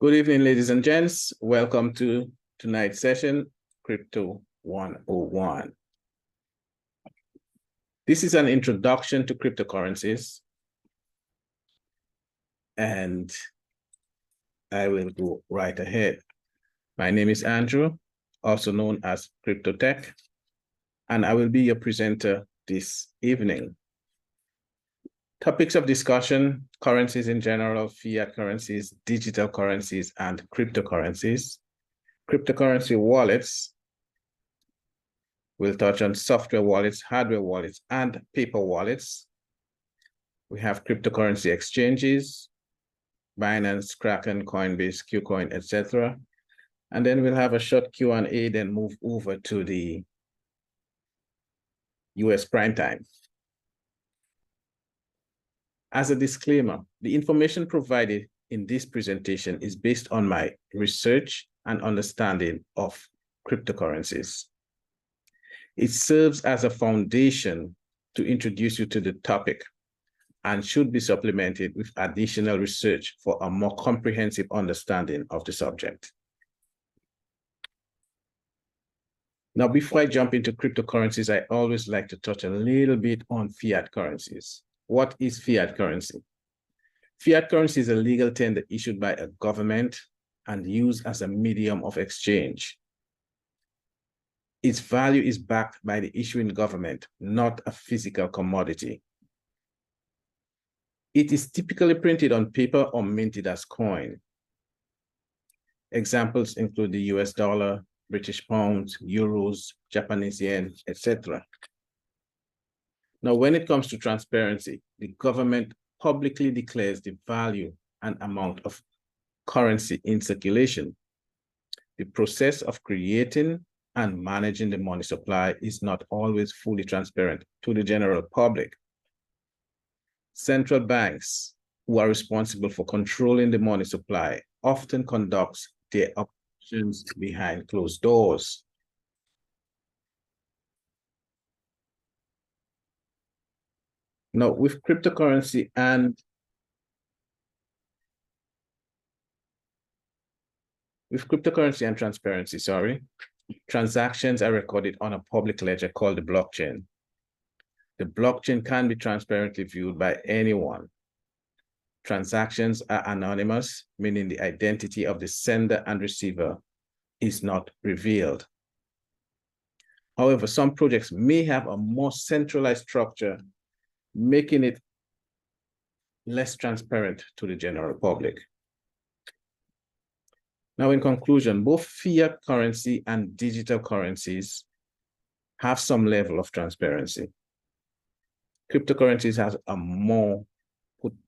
Good evening, ladies and gents. Welcome to tonight's session, Crypto 101. This is an introduction to cryptocurrencies, and I will go right ahead. My name is Andrew, also known as CryptoTech, and I will be your presenter this evening. Topics of discussion: currencies in general, fiat currencies, digital currencies, and cryptocurrencies. Cryptocurrency wallets. We'll touch on software wallets, hardware wallets, and paper wallets. We have cryptocurrency exchanges, Binance, Kraken, Coinbase, KuCoin, etc. And then we'll have a short Q&A, then move over to the US prime time. As a disclaimer, the information provided in this presentation is based on my research and understanding of cryptocurrencies. It serves as a foundation to introduce you to the topic and should be supplemented with additional research for a more comprehensive understanding of the subject. Now, before I jump into cryptocurrencies, I always like to touch a little bit on fiat currencies. What is fiat currency? Fiat currency is a legal tender issued by a government and used as a medium of exchange. Its value is backed by the issuing government, not a physical commodity. It is typically printed on paper or minted as coin. Examples include the US dollar, British pounds, euros, Japanese yen, etc. Now, when it comes to transparency, the government publicly declares the value and amount of currency in circulation. The process of creating and managing the money supply is not always fully transparent to the general public. Central banks, who are responsible for controlling the money supply, often conduct their operations behind closed doors. Now, with cryptocurrency and transparency, transactions are recorded on a public ledger called the blockchain. The blockchain can be transparently viewed by anyone. Transactions are anonymous, meaning the identity of the sender and receiver is not revealed. However, some projects may have a more centralized structure, making it less transparent to the general public. Now, in conclusion, both fiat currency and digital currencies have some level of transparency. Cryptocurrencies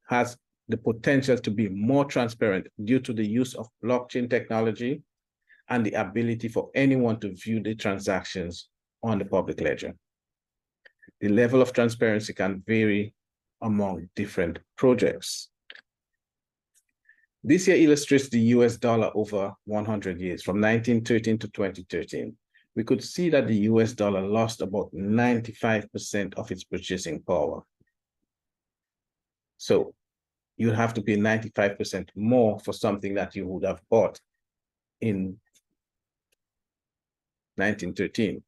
has the potential to be more transparent due to the use of blockchain technology and the ability for anyone to view the transactions on the public ledger. The level of transparency can vary among different projects. This here illustrates the US dollar over 100 years, from 1913 to 2013. We could see that the US dollar lost about 95% of its purchasing power. So you have to pay 95% more for something that you would have bought in 1913.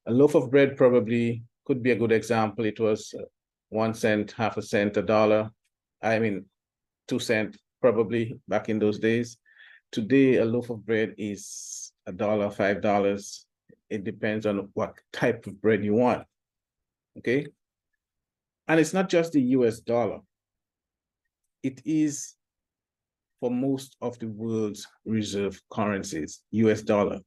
A loaf of bread probably could be a good example. It was 1 cent, half a cent, $1. 2 cents probably back in those days. Today, a loaf of bread is $1, $5. It depends on what type of bread you want, okay? And it's not just the US dollar. It is for most of the world's reserve currencies: US dollar,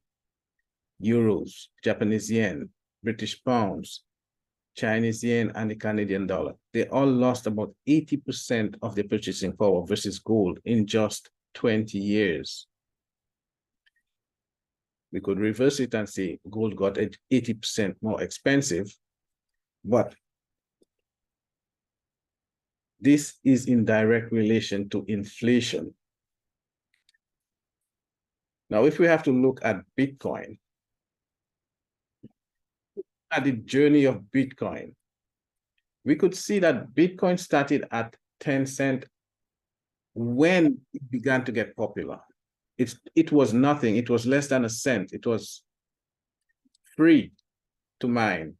euros, Japanese yen, British pounds, Chinese yen, and the Canadian dollar. They all lost about 80% of their purchasing power versus gold in just 20 years. We could reverse it and say gold got 80% more expensive, but this is in direct relation to inflation. Now, if we have to look at Bitcoin, at the journey of Bitcoin, we could see that Bitcoin started at 10 cents when it began to get popular. it was nothing. It was less than a cent. It was free to mine.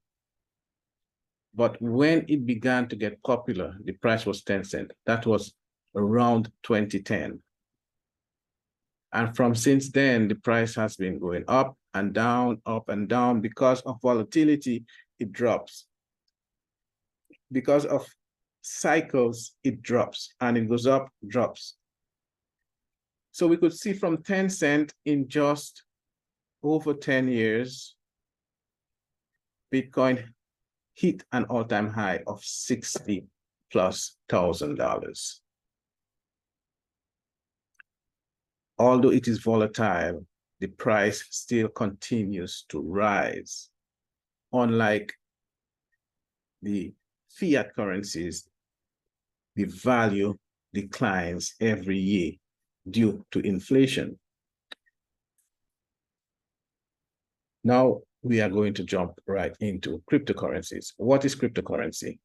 But when it began to get popular, the price was 10 cents. That was around 2010. And from since then, the price has been going up and down, because of volatility, it drops. Because of cycles, it drops, and it goes up, drops. So we could see from 10 cents in just over 10 years, Bitcoin hit an all-time high of $60,000+. Although it is volatile, the price still continues to rise. Unlike the fiat currencies, the value declines every year due to inflation. Now we are going to jump right into cryptocurrencies. What is cryptocurrency?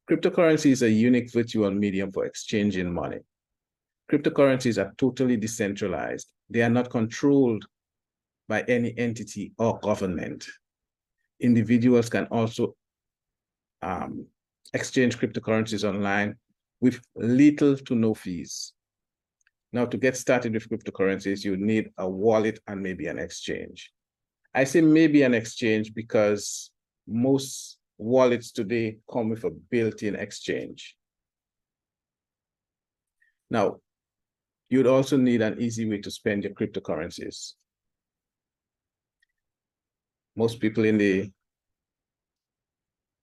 Cryptocurrency is a unique virtual medium for exchanging money. Cryptocurrencies are totally decentralized. They are not controlled by any entity or government. Individuals can also exchange cryptocurrencies online with little to no fees. Now, to get started with cryptocurrencies, you need a wallet and maybe an exchange. I say maybe an exchange because most wallets today come with a built-in exchange. Now, you'd also need an easy way to spend your cryptocurrencies. Most people in the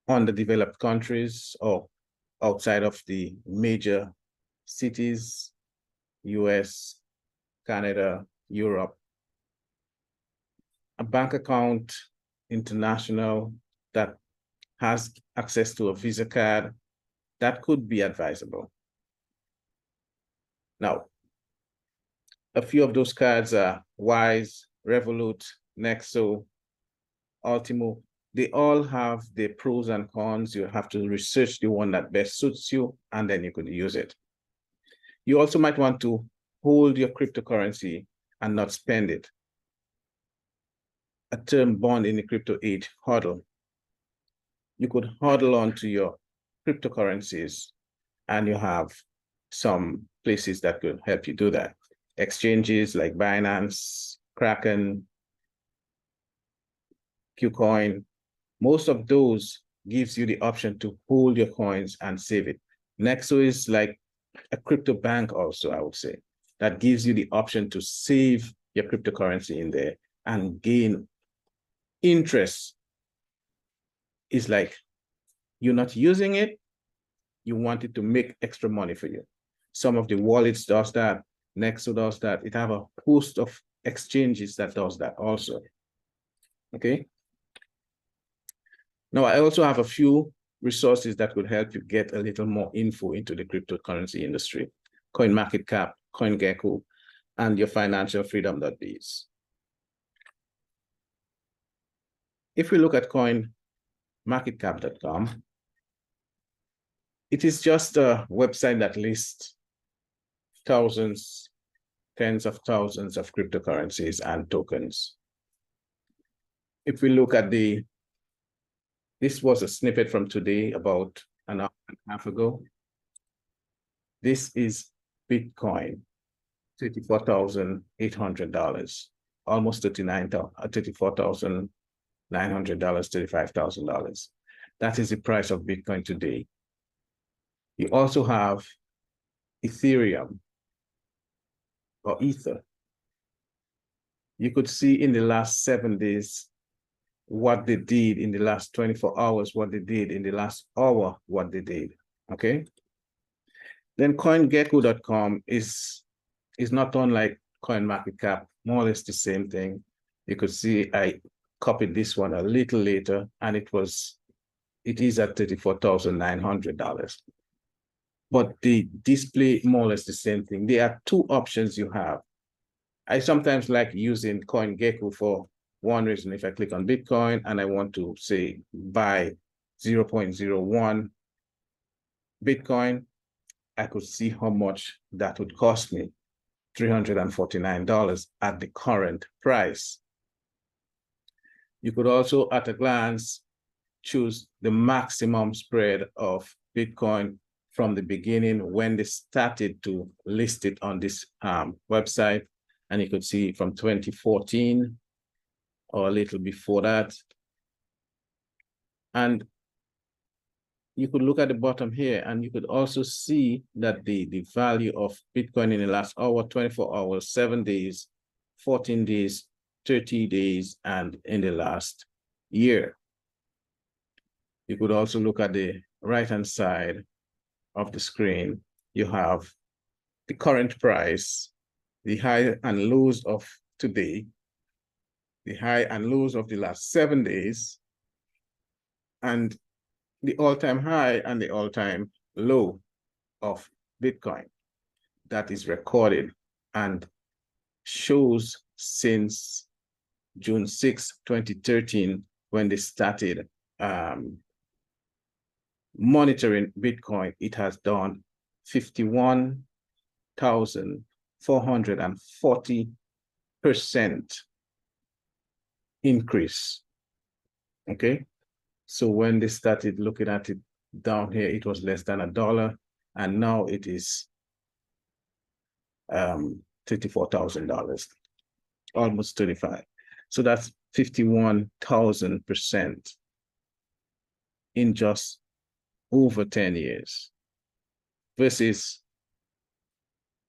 underdeveloped countries or outside of the major cities, US, Canada, Europe, a bank account, international, that has access to a Visa card, that could be advisable. Now, a few of those cards are Wise, Revolut, Nexo, Ultimo. They all have their pros and cons. You have to research the one that best suits you, and then you could use it. You also might want to hold your cryptocurrency and not spend it. A term born in the crypto age, hodl. You could hodl onto your cryptocurrencies, and you have some places that could help you do that. Exchanges like Binance, Kraken, KuCoin, most of those gives you the option to hold your coins and save it. Nexo is like a crypto bank also, I would say, that gives you the option to save your cryptocurrency in there and gain interest. It's like you're not using it, you want it to make extra money for you. Some of the wallets does that, Nexo does that. It have a host of exchanges that does that also, okay? Now, I also have a few resources that could help you get a little more info into the cryptocurrency industry. CoinMarketCap, CoinGecko, and your financialfreedom.biz. If we look at CoinMarketCap.com, it is just a website that lists thousands, tens of thousands of cryptocurrencies and tokens. If we look at this was a snippet from today, about an hour and a half ago. This is Bitcoin, $34,800, almost $34,900, $35,000. That is the price of Bitcoin today. You also have Ethereum or Ether. You could see in the last 7 days what they did, in the last 24 hours, what they did, in the last hour, what they did, okay? Then CoinGecko.com is not unlike CoinMarketCap, more or less the same thing. You could see I copied this one a little later, and it is at $34,900. But they display more or less the same thing. There are two options you have. I sometimes like using CoinGecko for one reason. If I click on Bitcoin and I want to say buy 0.01 Bitcoin, I could see how much that would cost me. $349 at the current price. You could also, at a glance, choose the maximum spread of Bitcoin from the beginning when they started to list it on this website. And you could see from 2014 or a little before that. And you could look at the bottom here and you could also see that the value of Bitcoin in the last hour, 24 hours, 7 days, 14 days, 30 days, and in the last year. You could also look at the right-hand side of the screen. You have the current price, the high and lows of today, the high and lows of the last 7 days, and the all-time high and the all-time low of Bitcoin that is recorded and shows since June 6, 2013, when they started monitoring Bitcoin. It has done 51,440% increase. Okay, so when they started looking at it down here, it was less than $1, and now it is $34,000, almost 35. So that's 51,000% in just over 10 years versus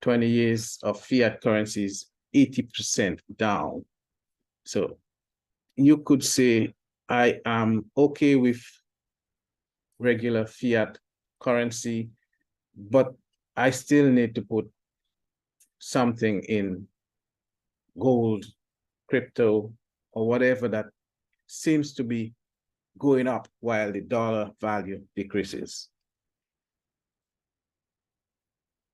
20 years of fiat currencies, 80% down. So you could say, I am okay with regular fiat currency, but I still need to put something in gold, crypto, or whatever that seems to be going up while the dollar value decreases.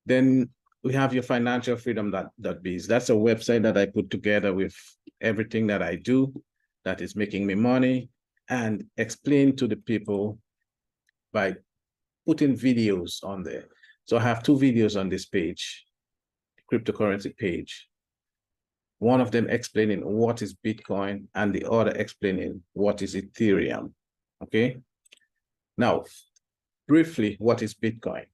Then we have your financialfreedom.biz. That's a website that I put together with everything that I do that is making me money, and explain to the people by putting videos on there. So I have 2 videos on this page, cryptocurrency page. One of them explaining what is Bitcoin and the other explaining what is Ethereum. Okay. Now, briefly, what is Bitcoin?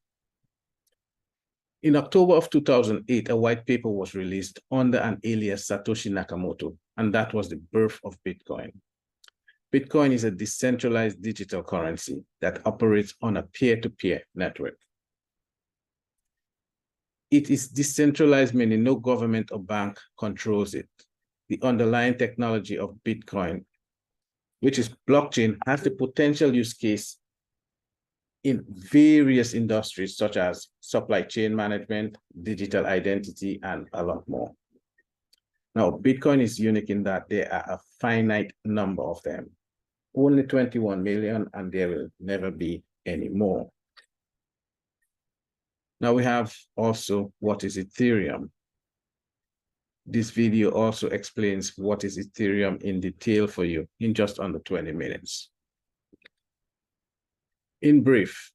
In October of 2008, a white paper was released under an alias Satoshi Nakamoto, and that was the birth of Bitcoin. Bitcoin is a decentralized digital currency that operates on a peer-to-peer network. It is decentralized, meaning no government or bank controls it. The underlying technology of Bitcoin, which is blockchain, has the potential use case in various industries such as supply chain management, digital identity, and a lot more. Now, Bitcoin is unique in that there are a finite number of them, only 21 million, and there will never be any more. Now we have also what is Ethereum. This video also explains what is Ethereum in detail for you in just under 20 minutes. In brief,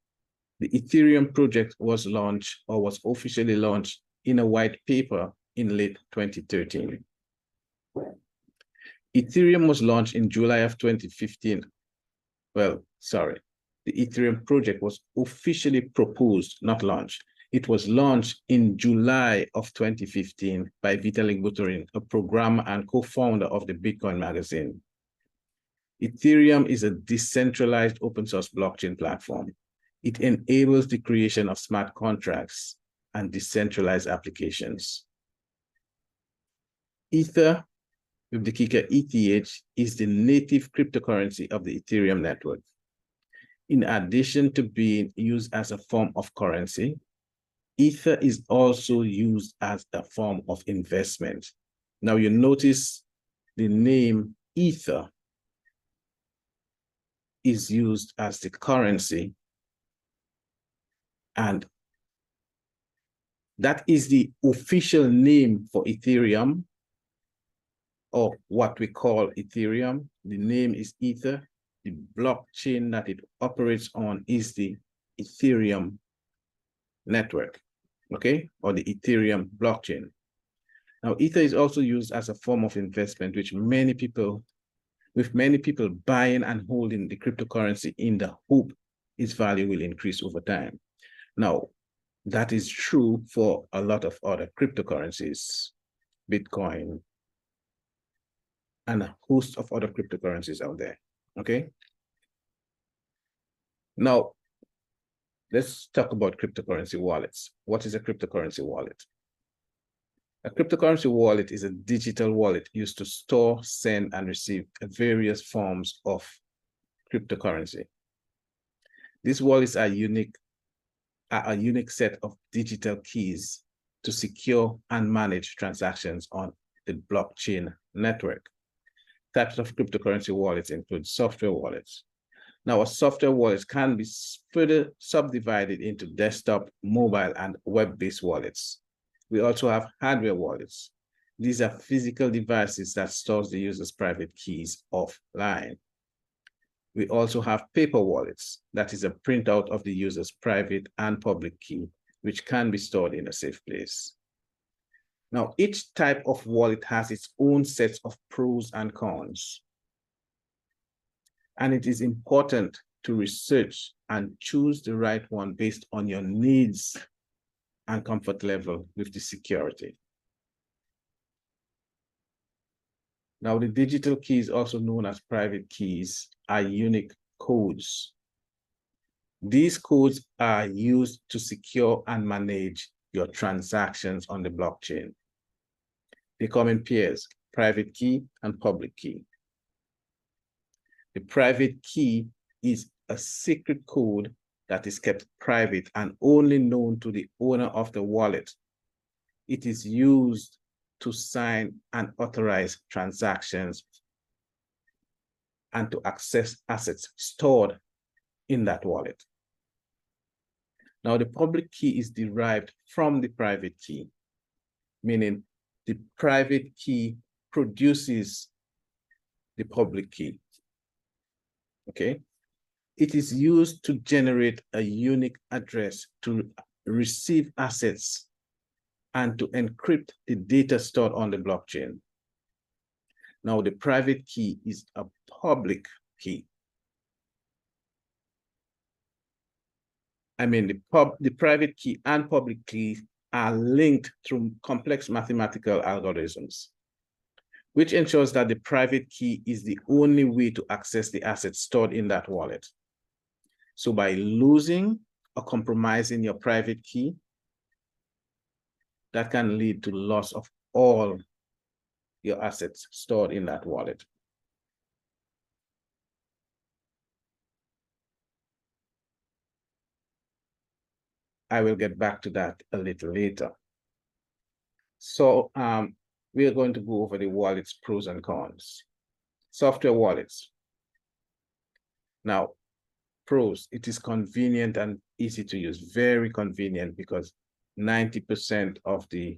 the Ethereum project was launched, or was officially launched, in a white paper in late 2013. Ethereum was launched in July of 2015. Well, sorry, the Ethereum project was officially proposed, not launched. It was launched in July of 2015 by Vitalik Buterin, a programmer and co-founder of the Bitcoin magazine. Ethereum is a decentralized open source blockchain platform. It enables the creation of smart contracts and decentralized applications. Ether, with the kicker ETH, is the native cryptocurrency of the Ethereum network. In addition to being used as a form of currency, Ether is also used as a form of investment. Now you notice the name Ether is used as the currency, and that is the official name for Ethereum, or what we call Ethereum. The name is Ether. The blockchain that it operates on is the Ethereum network, okay, or the Ethereum blockchain. Now, Ether is also used as a form of investment, with many people buying and holding the cryptocurrency in the hope its value will increase over time. Now, that is true for a lot of other cryptocurrencies, Bitcoin, and a host of other cryptocurrencies out there, okay? Now, let's talk about cryptocurrency wallets. What is a cryptocurrency wallet? A cryptocurrency wallet is a digital wallet used to store, send, and receive various forms of cryptocurrency. These wallets are a unique set of digital keys to secure and manage transactions on the blockchain network. Types of cryptocurrency wallets include software wallets. Now, a software wallet can be further subdivided into desktop, mobile, and web-based wallets. We also have hardware wallets. These are physical devices that store the user's private keys offline. We also have paper wallets. That is a printout of the user's private and public key, which can be stored in a safe place. Now, each type of wallet has its own sets of pros and cons. And it is important to research and choose the right one based on your needs and comfort level with the security. Now, the digital keys, also known as private keys, are unique codes. These codes are used to secure and manage your transactions on the blockchain. They come in pairs, private key and public key. The private key is a secret code that is kept private and only known to the owner of the wallet. It is used to sign and authorize transactions and to access assets stored in that wallet. Now, the public key is derived from the private key, meaning the private key produces the public key, okay? It is used to generate a unique address to receive assets and to encrypt the data stored on the blockchain. Now, the private key is a public key. The private key and public key are linked through complex mathematical algorithms, which ensures that the private key is the only way to access the assets stored in that wallet. So by losing or compromising your private key, that can lead to loss of all your assets stored in that wallet. I will get back to that a little later. So we are going to go over the wallet's pros and cons. Software wallets. Now, pros, it is convenient and easy to use, very convenient, because 90% of the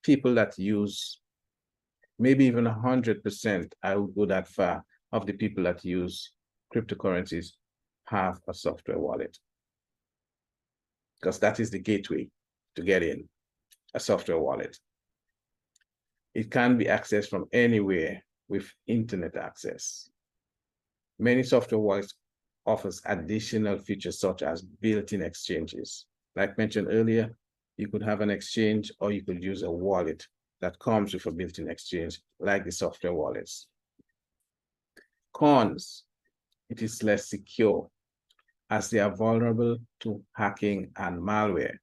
people that use, maybe even 100%, I would go that far, of the people that use cryptocurrencies have a software wallet, because that is the gateway to get in, a software wallet. It can be accessed from anywhere with internet access. Many software wallets offers additional features such as built-in exchanges. Like mentioned earlier, you could have an exchange or you could use a wallet that comes with a built-in exchange, like the software wallets. Cons, it is less secure as they are vulnerable to hacking and malware.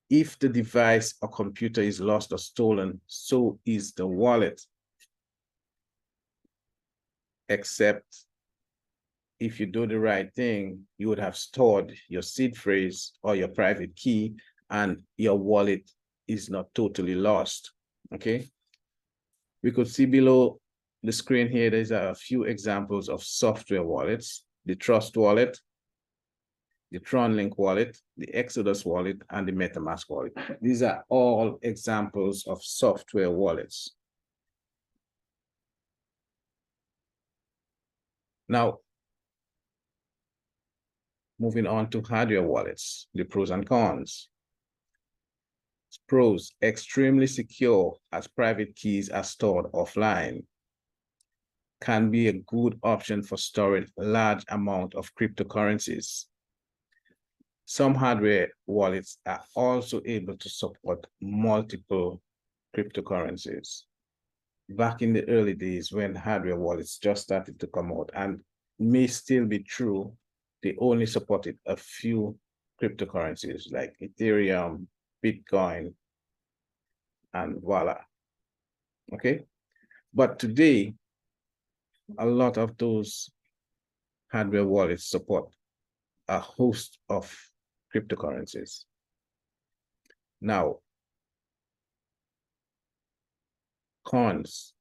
If the device or computer is lost or stolen, so is the wallet. Except if you do the right thing, you would have stored your seed phrase or your private key and your wallet is not totally lost, okay? We could see below the screen here, there's a few examples of software wallets: the Trust Wallet, the TronLink wallet, the Exodus wallet, and the MetaMask wallet. These are all examples of software wallets. Now, moving on to hardware wallets, the pros and cons. Pros, extremely secure as private keys are stored offline. Can be a good option for storing large amount of cryptocurrencies. Some hardware wallets are also able to support multiple cryptocurrencies. Back in the early days when hardware wallets just started to come out, and may still be true, they only supported a few cryptocurrencies like Ethereum, Bitcoin, and voila. Okay? But today, a lot of those hardware wallets support a host of cryptocurrencies. Now, cons,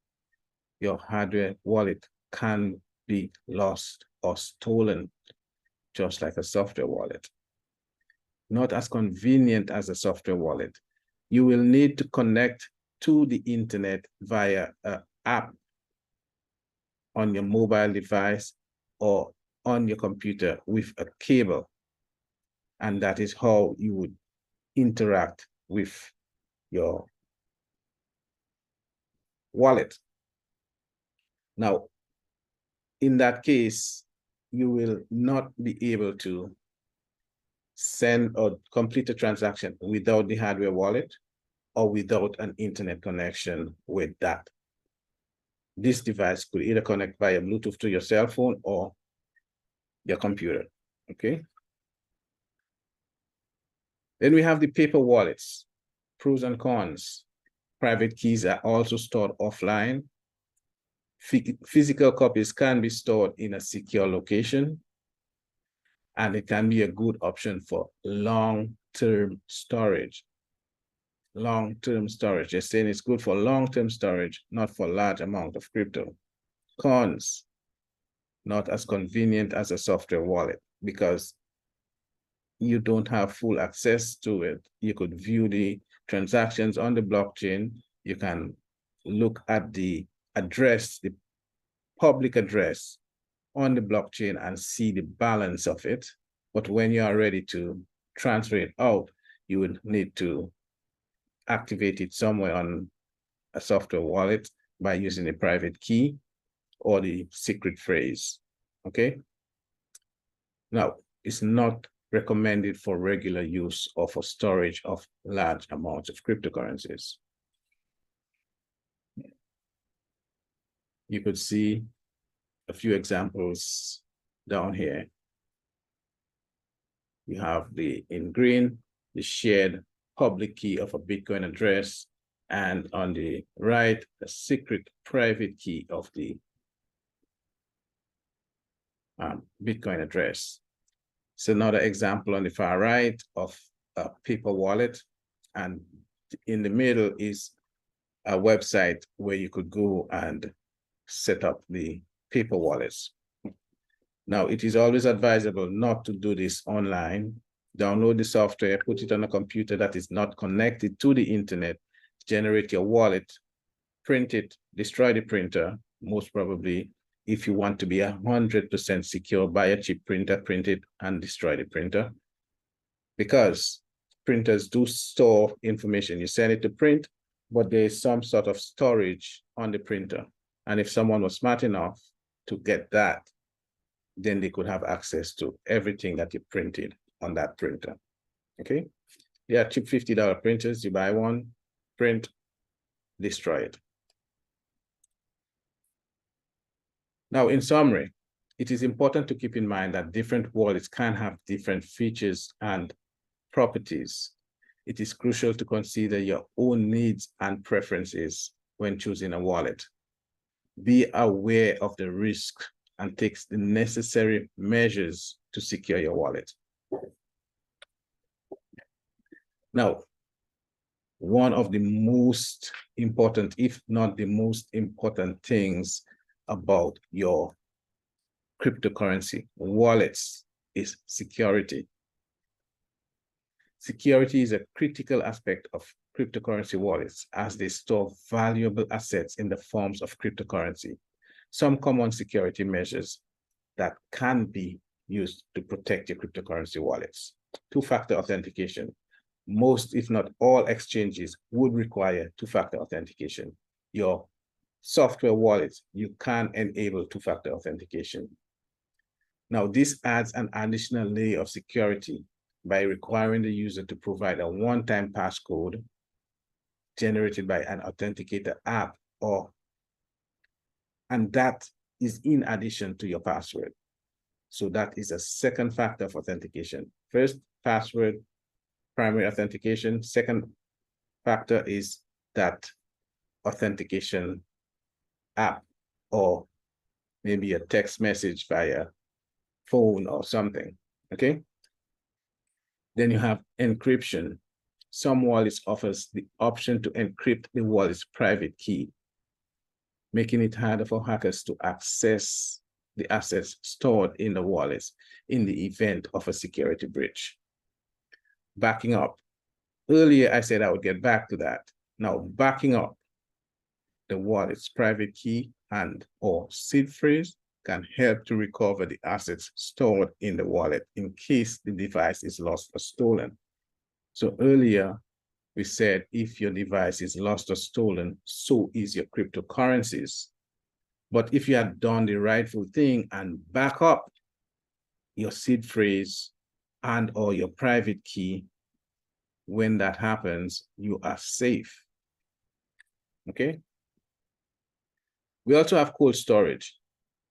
your hardware wallet can be lost or stolen, just like a software wallet. Not as convenient as a software wallet. You will need to connect to the internet via an app on your mobile device or on your computer with a cable. And that is how you would interact with your wallet. Now, in that case, you will not be able to send or complete a transaction without the hardware wallet or without an internet connection with that. This device could either connect via Bluetooth to your cell phone or your computer, okay? Then we have the paper wallets, pros and cons. Private keys are also stored offline. Physical copies can be stored in a secure location, and it can be a good option for long-term storage. Long-term storage, they're saying it's good for long-term storage, not for large amount of crypto. Cons, not as convenient as a software wallet because you don't have full access to it. You could view the transactions on the blockchain. You can look at the address, the public address on the blockchain and see the balance of it. But when you are ready to transfer it out, you would need to activate it somewhere on a software wallet by using a private key or the secret phrase, okay? Now, it's not recommended for regular use or for storage of large amounts of cryptocurrencies. You could see a few examples down here. You have in green, the shared public key of a Bitcoin address, and on the right, a secret private key of the Bitcoin address. It's another example on the far right of a paper wallet, and in the middle is a website where you could go and set up the paper wallets. Now, it is always advisable not to do this online. Download the software, put it on a computer that is not connected to the internet, generate your wallet, print it, destroy the printer, most probably. If you want to be 100% secure, buy a cheap printer, print it, and destroy the printer. Because printers do store information. You send it to print, but there is some sort of storage on the printer. And if someone was smart enough to get that, then they could have access to everything that you printed on that printer, okay? Yeah, cheap $50 printers, you buy one, print, destroy it. Now, in summary, it is important to keep in mind that different wallets can have different features and properties. It is crucial to consider your own needs and preferences when choosing a wallet. Be aware of the risk and take the necessary measures to secure your wallet. Now, one of the most important, if not the most important things about your cryptocurrency wallets is security. Security is a critical aspect of cryptocurrency wallets as they store valuable assets in the forms of cryptocurrency. Some common security measures that can be used to protect your cryptocurrency wallets. Two-factor authentication. most, if not all, exchanges would require two-factor authentication. Your software wallets, you can enable two-factor authentication. Now, this adds an additional layer of security by requiring the user to provide a one-time passcode generated by an authenticator app, and that is in addition to your password. So that is a second factor of authentication. First, password, primary authentication. Second factor is that authentication app, or maybe a text message via phone or something, okay? Then you have encryption. Some wallets offers the option to encrypt the wallet's private key, making it harder for hackers to access the assets stored in the wallets in the event of a security breach. Backing up. Earlier, I said I would get back to that. Now, backing up the wallet's private key and/or seed phrase can help to recover the assets stored in the wallet in case the device is lost or stolen. So earlier, we said if your device is lost or stolen, so is your cryptocurrencies. But if you had done the rightful thing and back up your seed phrase and/or your private key, when that happens, you are safe. Okay? We also have cold storage.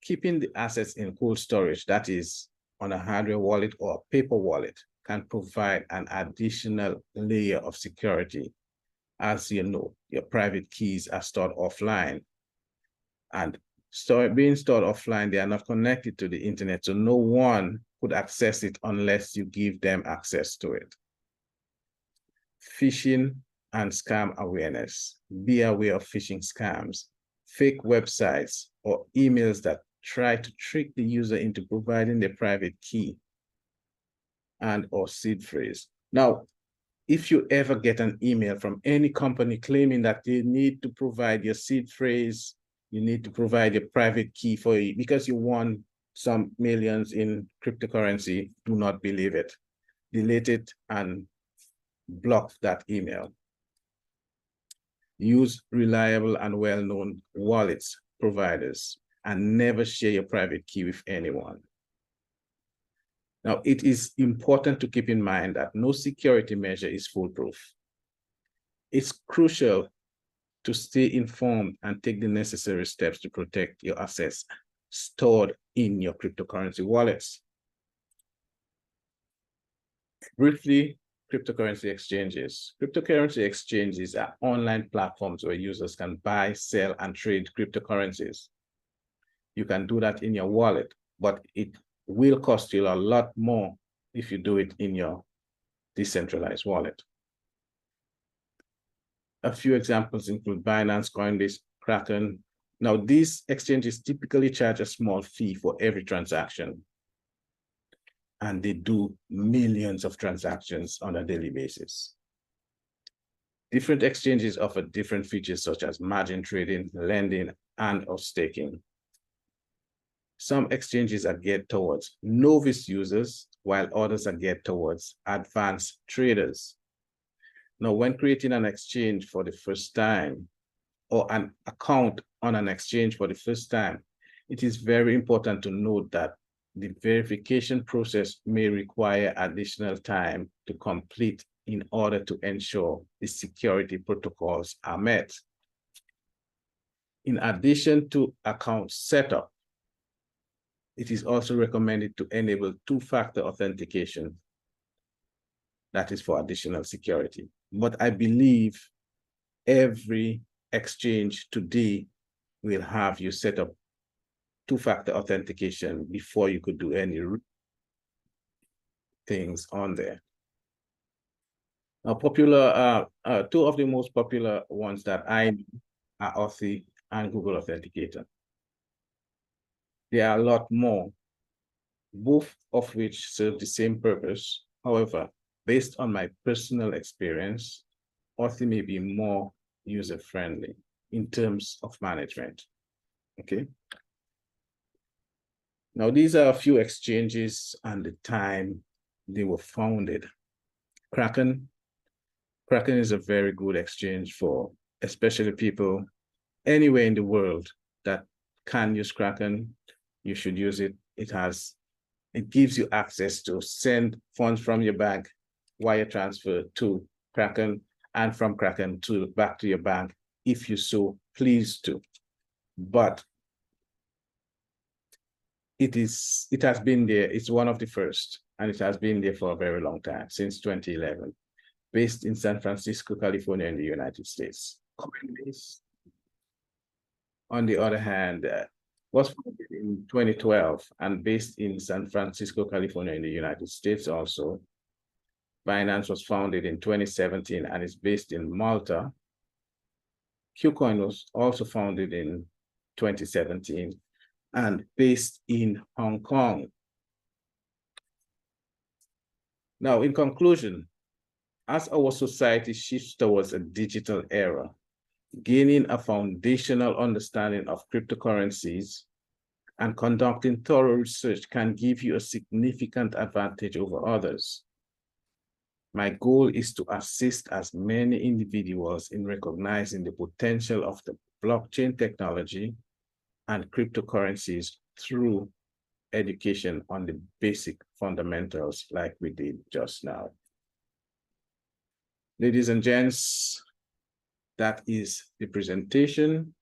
Keeping the assets in cold storage, that is on a hardware wallet or a paper wallet, can provide an additional layer of security. As you know, your private keys are stored offline, and being stored offline, they are not connected to the internet, so no one could access it unless you give them access to it. Phishing and scam awareness. Be aware of phishing scams, fake websites, or emails that try to trick the user into providing their private key and/or seed phrase. Now, if you ever get an email from any company claiming that they need to provide your seed phrase, you need to provide your private key for you because you won some millions in cryptocurrency, do not believe it. Delete it and block that email. Use reliable and well-known wallets providers and never share your private key with anyone. Now, it is important to keep in mind that no security measure is foolproof. It's crucial to stay informed and take the necessary steps to protect your assets stored in your cryptocurrency wallets. Briefly, cryptocurrency exchanges. Cryptocurrency exchanges are online platforms where users can buy, sell, and trade cryptocurrencies. You can do that in your wallet, but it will cost you a lot more if you do it in your decentralized wallet. A few examples include Binance, Coinbase, Kraken. Now, these exchanges typically charge a small fee for every transaction, and they do millions of transactions on a daily basis. Different exchanges offer different features such as margin trading, lending, and/or staking. Some exchanges are geared towards novice users, while others are geared towards advanced traders. Now, when creating an exchange for the first time, or an account on an exchange for the first time, it is very important to note that the verification process may require additional time to complete in order to ensure the security protocols are met. In addition to account setup, it is also recommended to enable two-factor authentication. That is for additional security. But I believe every exchange today will have you set up two-factor authentication before you could do any things on there. Now, two of the most popular ones that I know are Authy and Google Authenticator. There are a lot more, both of which serve the same purpose. However, based on my personal experience, Authy may be more user-friendly in terms of management, okay? Now, these are a few exchanges and the time they were founded. Kraken Kraken is a very good exchange for especially people anywhere in the world that can use Kraken. You should use it. It gives you access to send funds from your bank, wire transfer to Kraken, and from Kraken to back to your bank if you so please to. But it has been there. It's one of the first, and it has been there for a very long time, since 2011, based in San Francisco, California, in the United States. Coinbase, on the other hand, was founded in 2012 and based in San Francisco, California, in the United States also. Binance was founded in 2017 and is based in Malta. KuCoin was also founded in 2017 and based in Hong Kong. Now, in conclusion, as our society shifts towards a digital era, gaining a foundational understanding of cryptocurrencies and conducting thorough research can give you a significant advantage over others. My goal is to assist as many individuals in recognizing the potential of the blockchain technology and cryptocurrencies through education on the basic fundamentals like we did just now. Ladies and gents, that is the presentation.